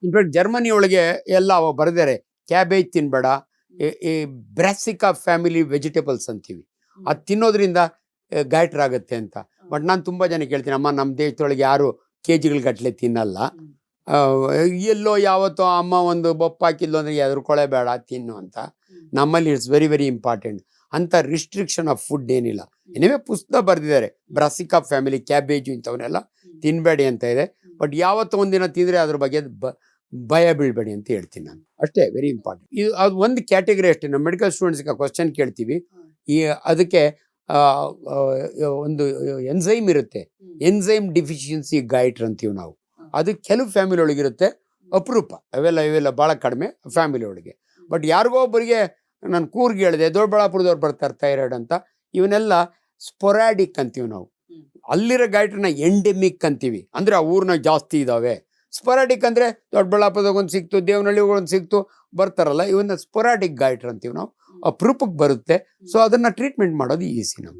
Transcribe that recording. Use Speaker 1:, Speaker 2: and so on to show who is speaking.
Speaker 1: In fact Germany ಒಳಗೆ ಎಲ್ಲ ಅವ ಬರೆದಾರೆ, ಕ್ಯಾಬೇಜ್ ತಿನ್ಬೇಡ, ಈ ಬ್ರಾಸಿಕಾ ಫ್ಯಾಮಿಲಿ ವೆಜಿಟೇಬಲ್ಸ್ ಅಂತೀವಿ, ಅದು ತಿನ್ನೋದ್ರಿಂದ ಗಾಯಟ್ರಾಗುತ್ತೆ ಅಂತ. ಬಟ್ ನಾನು ತುಂಬ ಜನ ಕೇಳ್ತೀನಿ, ಅಮ್ಮ ನಮ್ಮ ದೇಶದೊಳಗೆ ಯಾರು KGಗಳ ಗಟ್ಟಲೆ ತಿನ್ನಲ್ಲ, ಎಲ್ಲೋ ಯಾವತ್ತೋ ಅಮ್ಮ ಒಂದು ಬೊಪ್ಪು ಹಾಕಿದ್ಲು ಅಂದರೆ ಎದುರ್ಕೊಳ್ಳೇ ಬೇಡ ತಿನ್ನು ಅಂತ. ನಮ್ಮಲ್ಲಿ ಇಟ್ಸ್ ವೆರಿ ವೆರಿ ಇಂಪಾರ್ಟೆಂಟ್. ಅಂಥ ರಿಸ್ಟ್ರಿಕ್ಷನ್ ಆಫ್ ಫುಡ್ ಏನಿಲ್ಲ. ಏನಿವೆ ಪುಸ್ತಕ ಬರೆದಿದ್ದಾರೆ, ಬ್ರಾಸಿಕಾ ಫ್ಯಾಮಿಲಿ ಕ್ಯಾಬೇಜು ಇಂಥವನ್ನೆಲ್ಲ ತಿನ್ನಬೇಡಿ ಅಂತ ಇದೆ. ಬಟ್ ಯಾವತ್ತೋ ಒಂದಿನ ತಿಂದರೆ ಅದ್ರ ಬಗ್ಗೆ ಭಯ ಬೀಳ್ಬೇಡಿ ಅಂತ ಹೇಳ್ತೀನಿ ನಾನು. ಅಷ್ಟೇ, ವೆರಿ ಇಂಪಾರ್ಟೆಂಟ್. ಇದು ಅದು ಒಂದು ಕ್ಯಾಟಗರಿ ಅಷ್ಟೇ. ನಮ್ಮ ಮೆಡಿಕಲ್ ಸ್ಟೂಡೆಂಟ್ಸ್ಗೆ ಕ್ವಶನ್ ಕೇಳ್ತೀವಿ, ಈ ಅದಕ್ಕೆ ಒಂದು ಎನ್ಸೈಮ್ ಇರುತ್ತೆ, ಎನ್ಸೈಮ್ ಡಿಫಿಷಿಯನ್ಸಿ ಗೈಟ್ರ್ ಅಂತೀವಿ ನಾವು. ಅದು ಕೆಲವು ಫ್ಯಾಮಿಲಿ ಒಳಗಿರುತ್ತೆ, ಅಪರೂಪ, ಇವೆಲ್ಲ ಭಾಳ ಕಡಿಮೆ ಫ್ಯಾಮಿಲಿ ಒಳಗೆ. ಬಟ್ ಯಾರಿಗೋ ಒಬ್ಬರಿಗೆ ನಾನು ಕೂರ್ಗೆ ಹೇಳಿದೆ, ದೊಡ್ಡಬಳ್ಳಾಪುರದವ್ರು ಬರ್ತಾರೆ ಥೈರಾಯ್ಡ್ ಅಂತ, ಇವನ್ನೆಲ್ಲ ಸ್ಪೊರಾಡಿಕ್ ಅಂತೀವಿ ನಾವು. ಅಲ್ಲಿರೋ ಗೈಟ್ರನ್ನ ಎಂಡೆಮಿಕ್ ಅಂತೀವಿ, ಅಂದರೆ ಆ ಊರ್ನಾಗ ಜಾಸ್ತಿ ಇದ್ದಾವೆ. ಸ್ಪೊರಾಡಿಕ್ ಅಂದರೆ ದೊಡ್ಡಬಳ್ಳಾಪುರದಾಗ ಒಂದು ಸಿಕ್ತು, ದೇವನಹಳ್ಳಿಗೊಂದು ಸಿಕ್ತು, ಬರ್ತಾರಲ್ಲ, ಇವನ್ನ ಸ್ಪೊರಾಡಿಕ್ ಗೈಟ್ರ್ ಅಂತೀವಿ ನಾವು. ಅಪರೂಪಕ್ಕೆ ಬರುತ್ತೆ. ಸೊ ಅದನ್ನು ಟ್ರೀಟ್ಮೆಂಟ್ ಮಾಡೋದು ಈಸಿ ನಮ್ಗೆ.